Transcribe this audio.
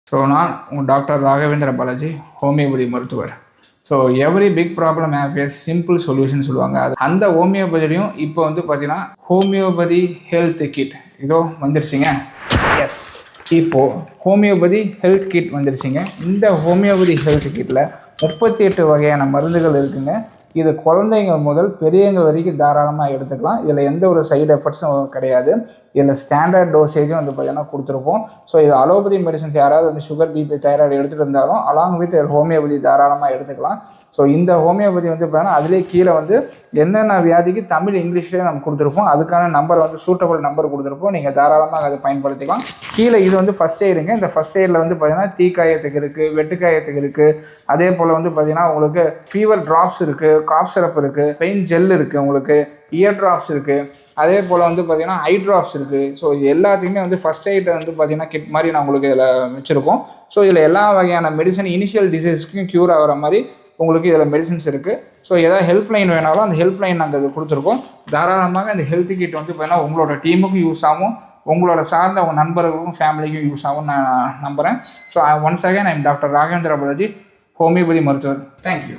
So நான் உங்கள் doctor Raghavendra Balaji, homeopathy மருத்துவர். So every big problem have a simple solution சொல்லுவாங்க. அது அந்த ஹோமியோபதிலையும் இப்போ வந்து பார்த்தீங்கன்னா ஹோமியோபதி ஹெல்த் கிட் இதோ வந்துருச்சுங்க. எஸ், இப்போது ஹோமியோபதி ஹெல்த் கிட் வந்துருச்சுங்க. இந்த ஹோமியோபதி ஹெல்த் கிட்டில் 38 வகையான மருந்துகள் இருக்குங்க. இது குழந்தைங்க முதல் பெரியவங்க வரைக்கும் தாராளமாக எடுத்துக்கலாம். இதில் எந்த ஒரு சைடு எஃபெக்ட்ஸும் கிடையாது. இதில் ஸ்டாண்டர்ட் டோசேஜும் வந்து பார்த்திங்கன்னா கொடுத்துருப்போம். ஸோ இது அலோபதி மெடிசன்ஸ் யாராவது வந்து சுகர், பிபி, தைராய்டு எடுத்துகிட்டு இருந்தாலும் அலாங் வித் ஹோமியோபதி தாராளமாக எடுத்துக்கலாம். ஸோ இந்த ஹோமியோபதி வந்து பார்த்தீங்கன்னா அதிலே கீழே வந்து என்னென்ன வியாதிக்கு தமிழ், இங்கிலீஷ்லேயே நம்ம கொடுத்துருப்போம். அதுக்கான நம்பர் வந்து சூட்டபிள் நம்பர் கொடுத்துருப்போம். நீங்கள் தாராளமாக அதை பயன்படுத்திக்கலாம். கீழே இது வந்து ஃபஸ்ட் எய்டுங்க. இந்த ஃபஸ்ட் எய்டில் வந்து பார்த்திங்கன்னா தீக்காயத்துக்கு இருக்குது, வெட்டுக்காயத்துக்கு இருக்குது. அதே போல் வந்து பார்த்திங்கன்னா உங்களுக்கு ஃபீவர் ட்ராப்ஸ் இருக்குது, காஃப் சிரப் இருக்குது, பெயின் ஜெல் இருக்குது, உங்களுக்கு இயர் ட்ராப்ஸ் இருக்குது. அதே போல் வந்து பார்த்திங்கன்னா ஐ ட்ராப்ஸ் இருக்குது. ஸோ இது எல்லாத்துக்குமே வந்து ஃபஸ்ட் எய்ட் வந்து பார்த்திங்கன்னா கிட் மாதிரி நான் உங்களுக்கு இதில் வச்சுருக்கோம். ஸோ இதில் எல்லா வகையான மெடிசன் இனிஷியல் டிசீஸ்க்கும் க்யூர் ஆகிற மாதிரி உங்களுக்கு இதில் மெடிசன்ஸ் இருக்குது. ஸோ ஏதாவது ஹெல்ப் லைன் வேணாலும் அந்த ஹெல்ப் லைன் நாங்கள் இது கொடுத்துருக்கோம். தாராளமாக இந்த ஹெல்த் கிட் வந்து பார்த்திங்கன்னா உங்களோட டீமுக்கும் யூஸ் ஆகும், உங்களோட சார்ந்த உங்கள் நண்பர்களுக்கும் ஃபேமிலிக்கும் யூஸ் ஆகும்னு நான் நம்புகிறேன். So once again I am doctor Raghavendra Balaji, homeopathy மருத்துவர். தேங்க்யூ.